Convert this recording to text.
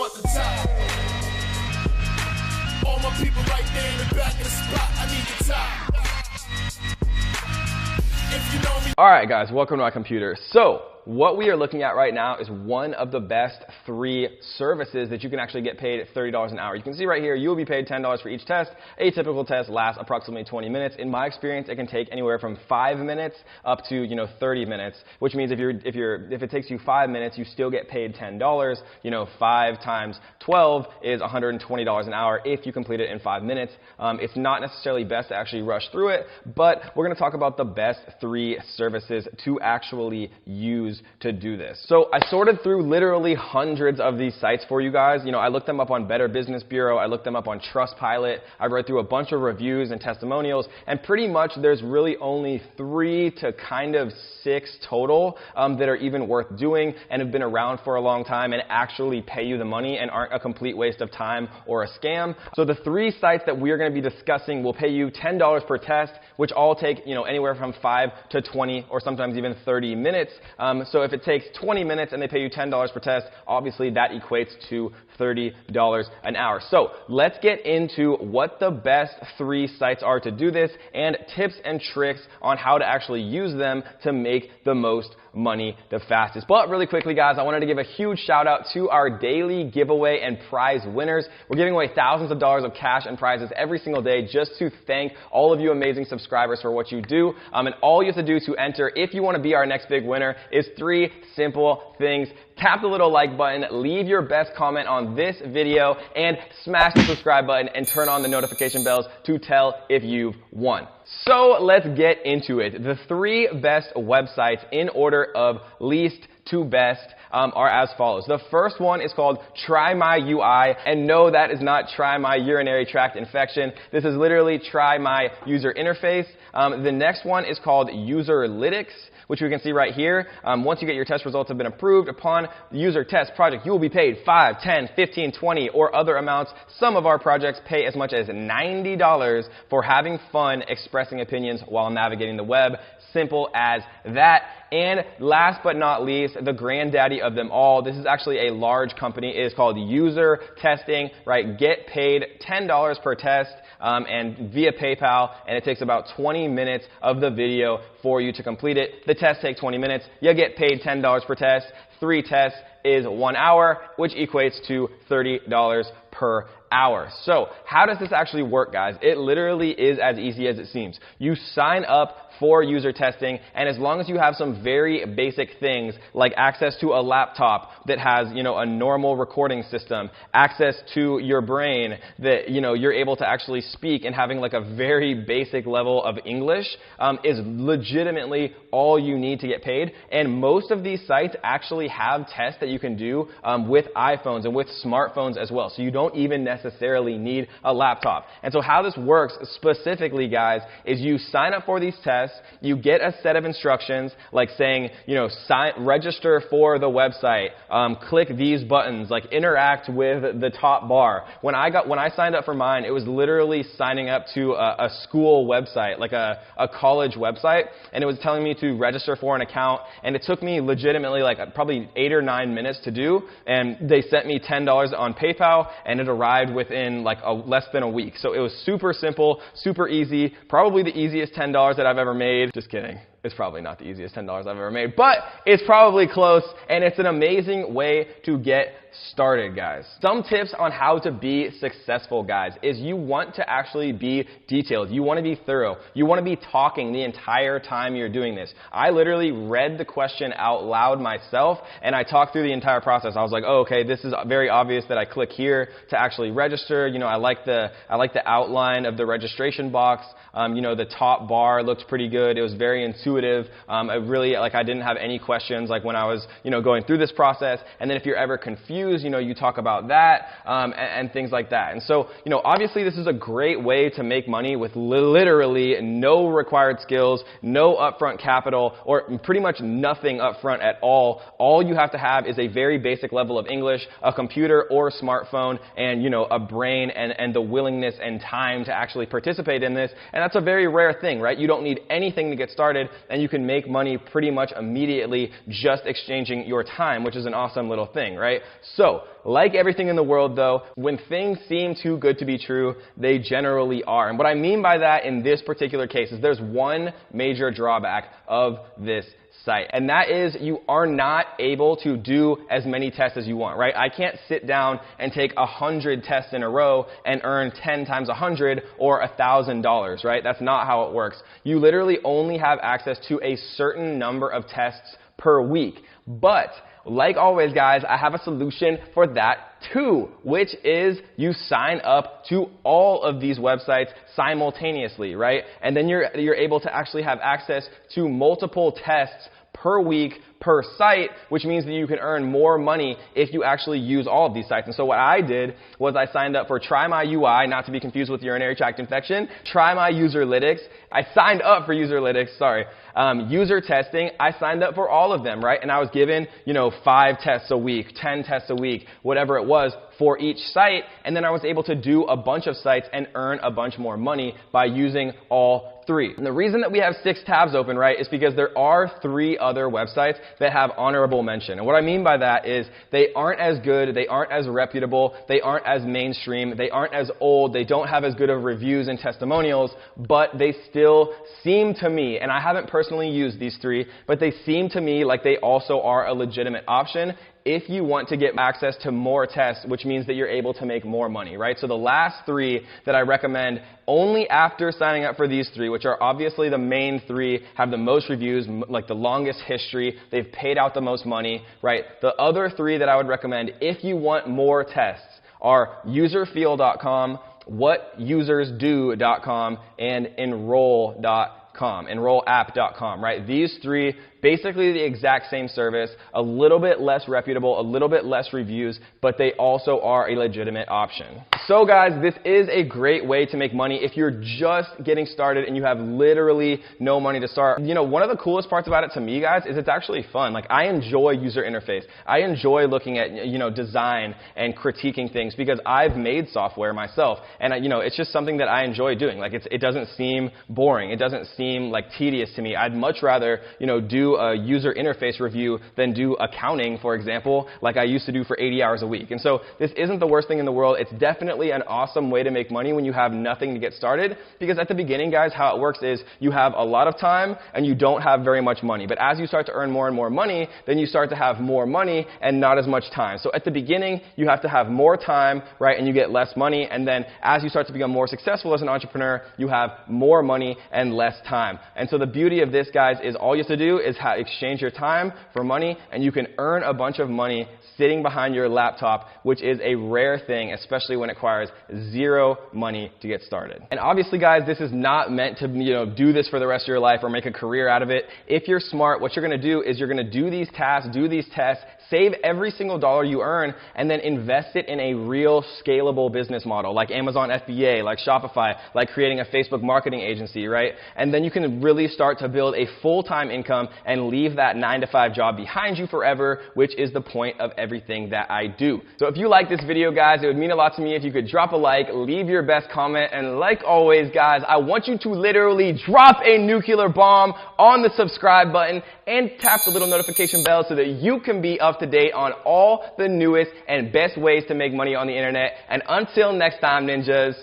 want the top. All my people right there in the back of the spot, I need the top. If you know me. All right, guys, welcome to my computer. So what we are looking at right now is one of the best 3 services that you can actually get paid at $30 an hour. You can see right here, you will be paid $10 for each test. A typical test lasts approximately 20 minutes. In my experience, it can take anywhere from 5 minutes up to 30 minutes, which means if it takes you 5 minutes, you still get paid $10. 5 times 12 is $120 an hour if you complete it in 5 minutes. It's not necessarily best to actually rush through it, but we're going to talk about the best 3 services to actually use to do this. So I sorted through literally hundreds of these sites for you guys. I looked them up on Better Business Bureau. I looked them up on Trustpilot. I read through a bunch of reviews and testimonials, and pretty much there's really only 3 to kind of 6 total that are even worth doing and have been around for a long time and actually pay you the money and aren't a complete waste of time or a scam. So the 3 sites that we are going to be discussing will pay you $10 per test, which all take anywhere from 5 to 20 or sometimes even 30 minutes. So if it takes 20 minutes and they pay you $10 per test, obviously that equates to $30 an hour. So let's get into what the best 3 sites are to do this and tips and tricks on how to actually use them to make the most money the fastest. But really quickly, guys, I wanted to give a huge shout out to our daily giveaway and prize winners. We're giving away thousands of dollars of cash and prizes every single day just to thank all of you amazing subscribers for what you do. And all you have to do to enter, if you want to be our next big winner, is 3 simple things. Tap the little like button, leave your best comment on this video, and smash the subscribe button and turn on the notification bells to tell if you've won. So let's get into it. The 3 best websites in order of least to best are as follows. The first one is called Try My UI, and no, that is not Try My Urinary Tract Infection. This is literally Try My User Interface. The next one is called Userlytics, which we can see right here. Once you get your test results have been approved, upon the user test project, you will be paid $5, $10, $15, $20, or other amounts. Some of our projects pay as much as $90 for having fun expressing opinions while navigating the web. Simple as that. And last but not least, the granddaddy of them all, this is actually a large company. It is called User Testing, right? Get paid $10 per test and via PayPal, and it takes about 20 minutes of the video for you to complete it. The tests take 20 minutes. You get paid $10 per test. 3 tests is 1 hour, which equates to $30 per hour. So how does this actually work, guys? It literally is as easy as it seems. You sign up for user testing, and as long as you have some very basic things like access to a laptop that has, a normal recording system, access to your brain that, you're able to actually speak, and having like a very basic level of English is legitimately all you need to get paid. And most of these sites actually have tests that you can do with iPhones and with smartphones as well. So you don't even necessarily need a laptop. And so how this works specifically, guys, is you sign up for these tests. You get a set of instructions like saying, register for the website, click these buttons, like interact with the top bar. When I signed up for mine, it was literally signing up to a school website, like a college website, and it was telling me to register for an account, and it took me legitimately like probably 8 or 9 minutes to do, and they sent me $10 on PayPal, and it arrived within like less than a week. So it was super simple, super easy, probably the easiest $10 that I've ever made. Just kidding. It's probably not the easiest $10 I've ever made, but it's probably close, and it's an amazing way to get started, guys. Some tips on how to be successful, guys, is you want to actually be detailed. You want to be thorough. You want to be talking the entire time you're doing this. I literally read the question out loud myself, and I talked through the entire process. I was like, oh, okay, this is very obvious that I click here to actually register. I like the outline of the registration box. The top bar looked pretty good. It was very intuitive. I didn't have any questions when I was, going through this process. And then if you're ever confused, you talk about that, and things like that. And so, obviously this is a great way to make money with literally no required skills, no upfront capital, or pretty much nothing upfront at all. All you have to have is a very basic level of English, a computer or a smartphone, and, a brain and the willingness and time to actually participate in this. And that's a very rare thing, right? You don't need anything to get started, and you can make money pretty much immediately just exchanging your time, which is an awesome little thing, right? So, like everything in the world though, when things seem too good to be true, they generally are. And what I mean by that in this particular case is there's one major drawback of this site. And that is you are not able to do as many tests as you want, right? I can't sit down and take 100 tests in a row and earn 10 times 100 or $1,000, right? That's not how it works. You literally only have access to a certain number of tests per week. But like always, guys, I have a solution for that too, which is you sign up to all of these websites simultaneously, right? And then you're able to actually have access to multiple tests per week, per site, which means that you can earn more money if you actually use all of these sites. And so what I did was I signed up for Try My UI, not to be confused with urinary tract infection, Try My Userlytics. I signed up for Userlytics, sorry. User testing, I signed up for all of them, right? And I was given, 5 tests a week, 10 tests a week, whatever it was for each site. And then I was able to do a bunch of sites and earn a bunch more money by using all 3. And the reason that we have 6 tabs open, right, is because there are 3 other websites that have honorable mention. And what I mean by that is they aren't as good, they aren't as reputable, they aren't as mainstream, they aren't as old, they don't have as good of reviews and testimonials, but they still seem to me, and I haven't personally used these 3, but they seem to me like they also are a legitimate option if you want to get access to more tests, which means that you're able to make more money, right? So the last 3 that I recommend only after signing up for these 3, which are obviously the main 3, have the most reviews, like the longest history, they've paid out the most money, right? The other 3 that I would recommend if you want more tests are userfeel.com, whatusersdo.com, and enrollapp.com, right? These 3, basically the exact same service, a little bit less reputable, a little bit less reviews, but they also are a legitimate option. So guys, this is a great way to make money if you're just getting started and you have literally no money to start. One of the coolest parts about it to me, guys, is it's actually fun. Like, I enjoy user interface. I enjoy looking at, design and critiquing things because I've made software myself. And, it's just something that I enjoy doing. Like, it doesn't seem boring. It doesn't seem like tedious to me. I'd much rather, do a user interface review than do accounting, for example, like I used to do for 80 hours a week. And so this isn't the worst thing in the world. It's definitely an awesome way to make money when you have nothing to get started, because at the beginning, guys, how it works is you have a lot of time and you don't have very much money. But as you start to earn more and more money, then you start to have more money and not as much time. So at the beginning, you have to have more time, right, and you get less money. And then as you start to become more successful as an entrepreneur, you have more money and less time. And so the beauty of this, guys, is all you have to do is exchange your time for money, and you can earn a bunch of money sitting behind your laptop, which is a rare thing, especially when it requires 0 money to get started. And obviously, guys, this is not meant to, do this for the rest of your life or make a career out of it. If you're smart, what you're going to do is you're going to do these tasks, do these tests, save every single dollar you earn, and then invest it in a real scalable business model, like Amazon FBA, like Shopify, like creating a Facebook marketing agency, right? And then you can really start to build a full-time income and leave that 9-to-5 job behind you forever, which is the point of everything that I do. So if you like this video, guys, it would mean a lot to me if you could drop a like, leave your best comment, and like always, guys, I want you to literally drop a nuclear bomb on the subscribe button and tap the little notification bell so that you can be up to date on all the newest and best ways to make money on the internet. And until next time, ninjas,